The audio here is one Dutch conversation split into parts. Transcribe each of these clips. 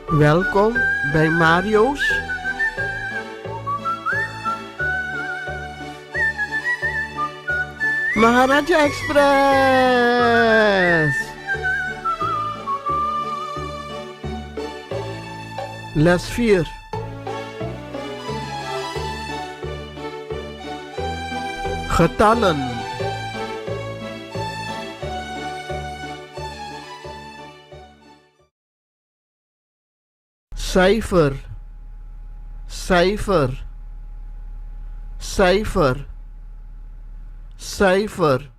Welkom bij Mario's Maharaja Express. Les 4. Getallen. Cijfer, cijfer, cijfer, cijfer,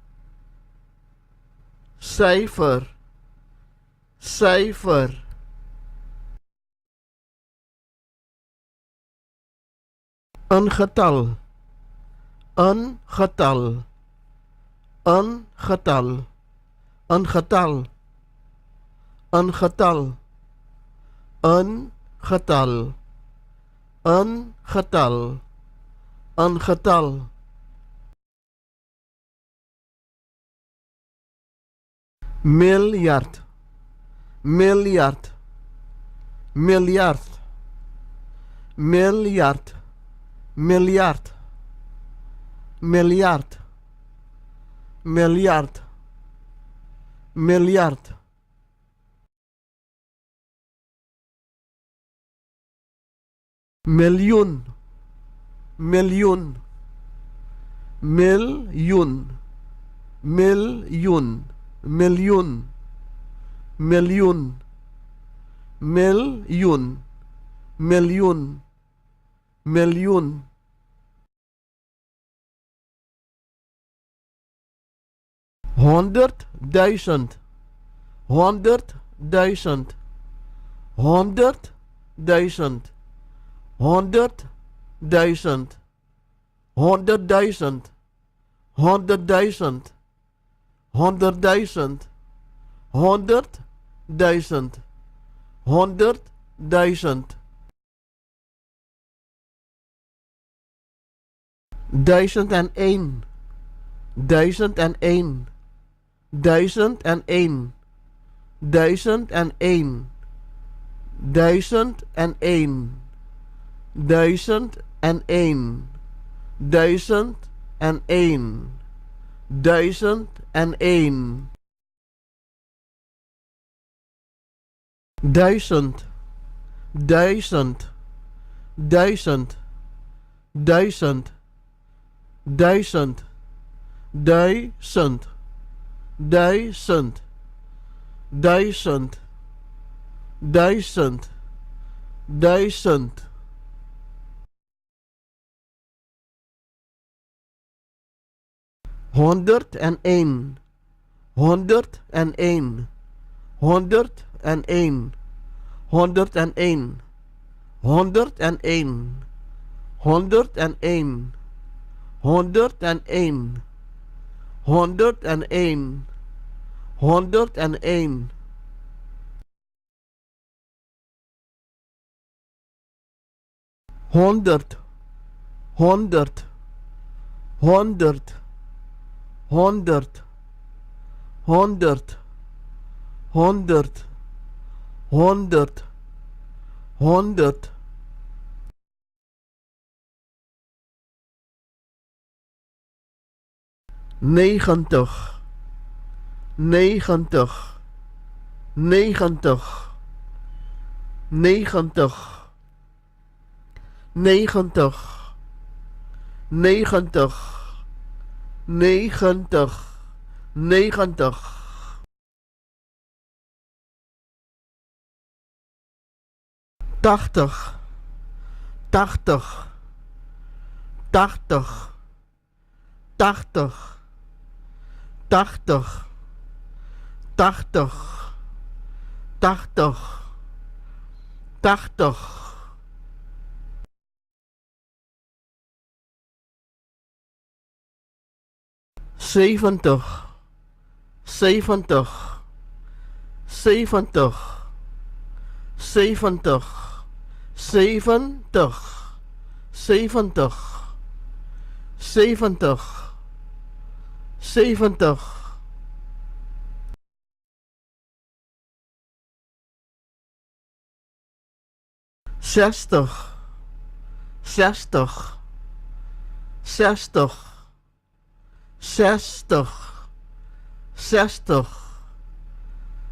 cijfer, cijfer. Een getal, een getal, een getal, een getal, een getal, een getal, een getal, een getal. Miljard, miljard, miljard, miljard, miljard, miljard, miljard, miljard. Miljoen, miljoen, miljoen, miljoen, miljoen, miljoen, miljoen, miljoen, miljoen. Honderdduizend, honderdduizend, honderdduizend, honderdduizend, honderdduizend, honderdduizend, honderdduizend, honderdduizend, honderdduizend. Duizend en één, duizend en één, duizend en één, duizend en één, duizend en één, duizend en één, duizend en één, duizend en één. Duizend, duizend, duizend, duizend, duizend, duizend, duizend, duizend, duizend, duizend. Honderd en één, honderd en één, honderd en één, honderd en één, honderd en één, honderd en één, honderd en één, honderd en één, honderd en één. Honderd, honderd, honderd, honderd, honderd, honderd, honderd, honderd. 90, 90, 90, 90, 90, 90, 90, 90. 80, 80, 80, 80, 80, 80, 80, 80. 70, 70, 70, 70, 70, 70, 70, 70. 60, 60, 60, 60, 60,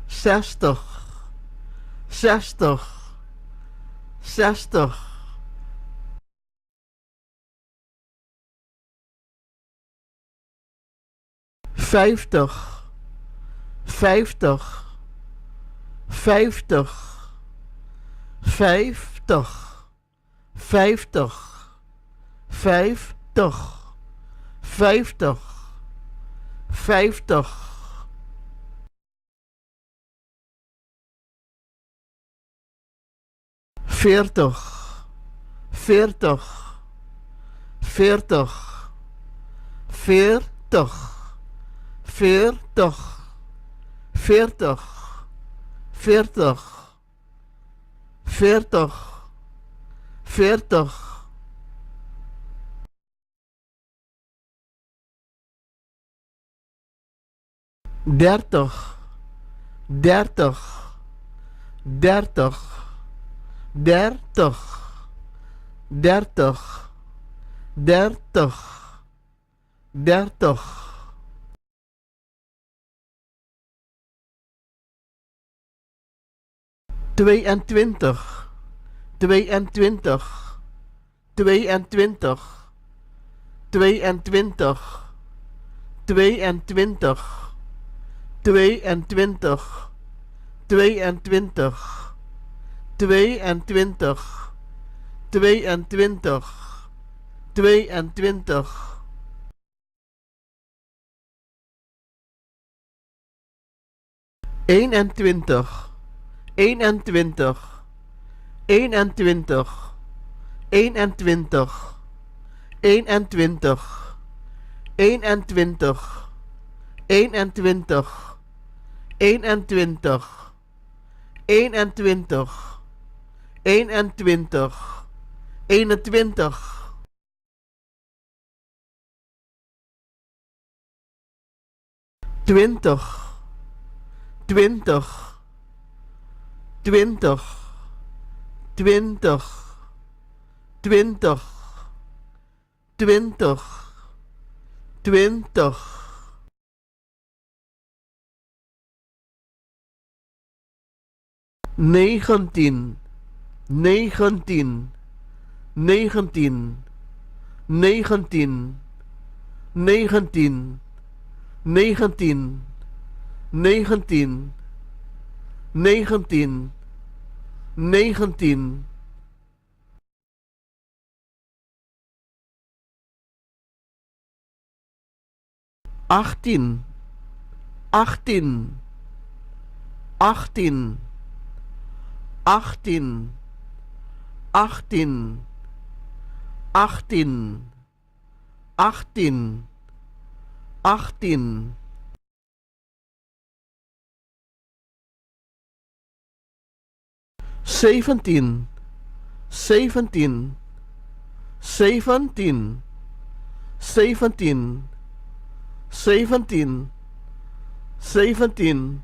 60, 60, 60. 50, 50, 50, 50, 50, 50, 50, 50. 40, 40, 40, 40, 40, 40, 40, 40, 40. 30, 30, 30, 30, 30, 30, 30. 22, 22, 22, 22, 22, 22, 22, 22, 22, 22. 21, 21, 21, 21, 21, 21, 21, 21, 21, 21, 21. 20, 20, 20, 20, 20, 20, 20. 19, 19, 19, 19, 19, 19, 19, 19, 19. 18, 18, 18, 18, 18, 18, 18, 18. 17, 17, 17, 17, 17, 17, 17,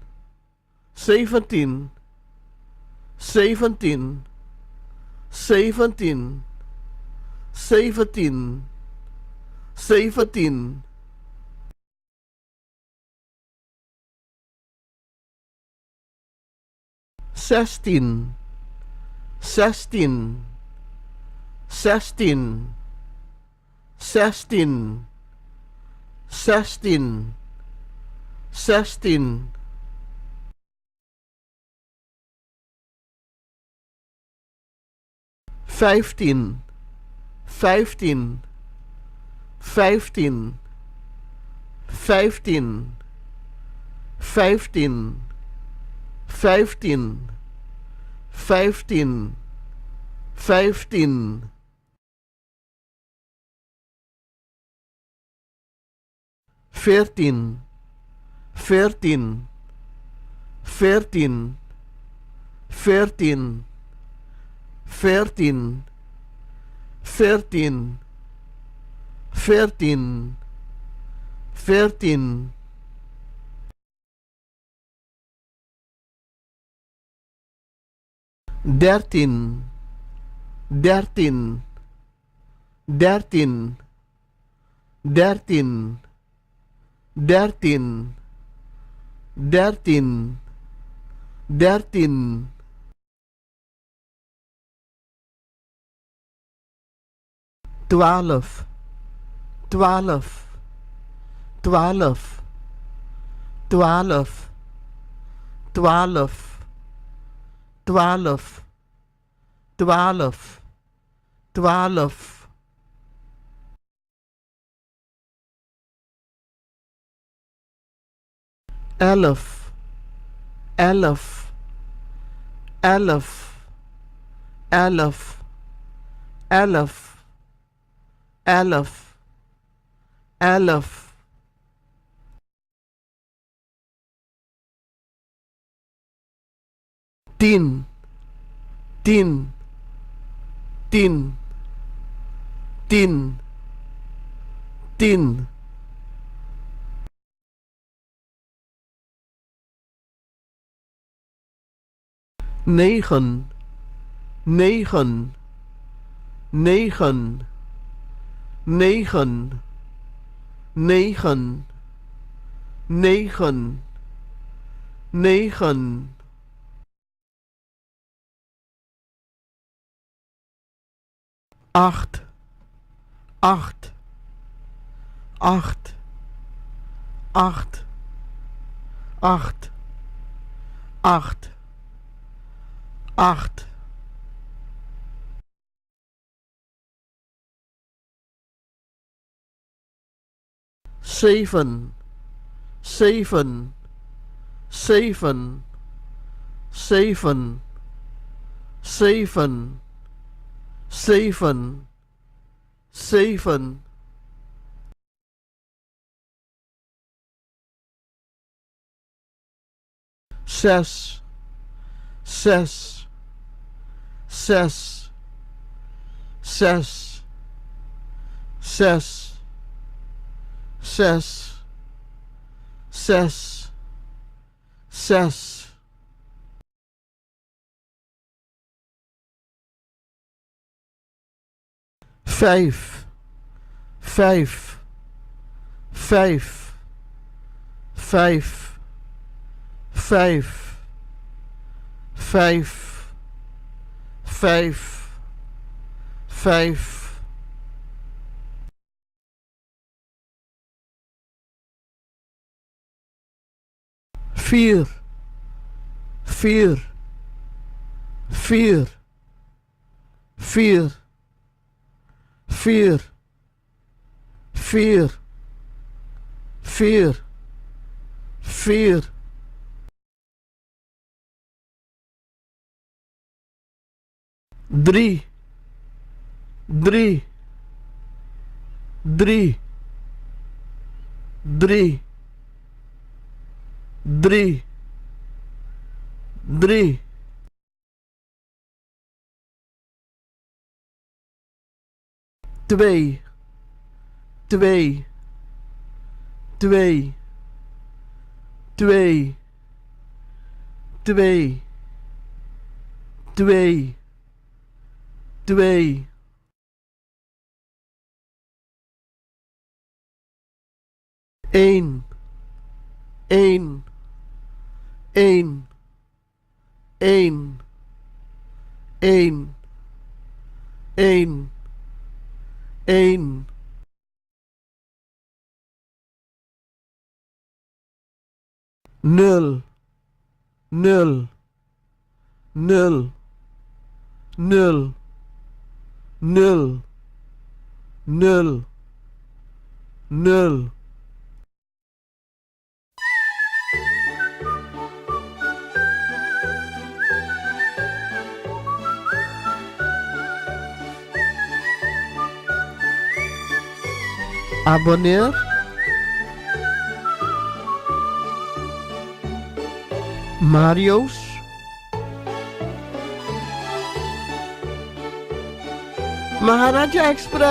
17, 17, 17, 17. 16, 16, 16, 16, 16, 16. 15, 15, 15, 15, 15, 15, 15, 15. 14, 14, 14, 14, 14, 14, 14, 14. 13, 13, 13, 13, 13, 13, 13. 12, 12, 12, 12, 12, 12, 12, 12. 11, 11, 11, 11, 11, 11, 11. 10, 10, 10, 10, 10. 9, 9, 9, 9, 9, 9, 9. 8, 8, 8, 8, 8, 8, 8. 7, 7, 7, 7, 7, 7, 7. 6, 6, 6, 6, 6, 6, 6, 6. 5, 5, 5, 5, 5, 5, 5, 5. 4, 4, 4, 4, 4, 4, 4, 4. 3, 3, 3, 3, 3, 3. 2, 2, 2, 2, 2, 2, 2. 1, 1, 1, 1, 1, 1, 1. 0, 0, 0, 0, 0, 0, 0. Abonneer. Mario's. Maharaja Express.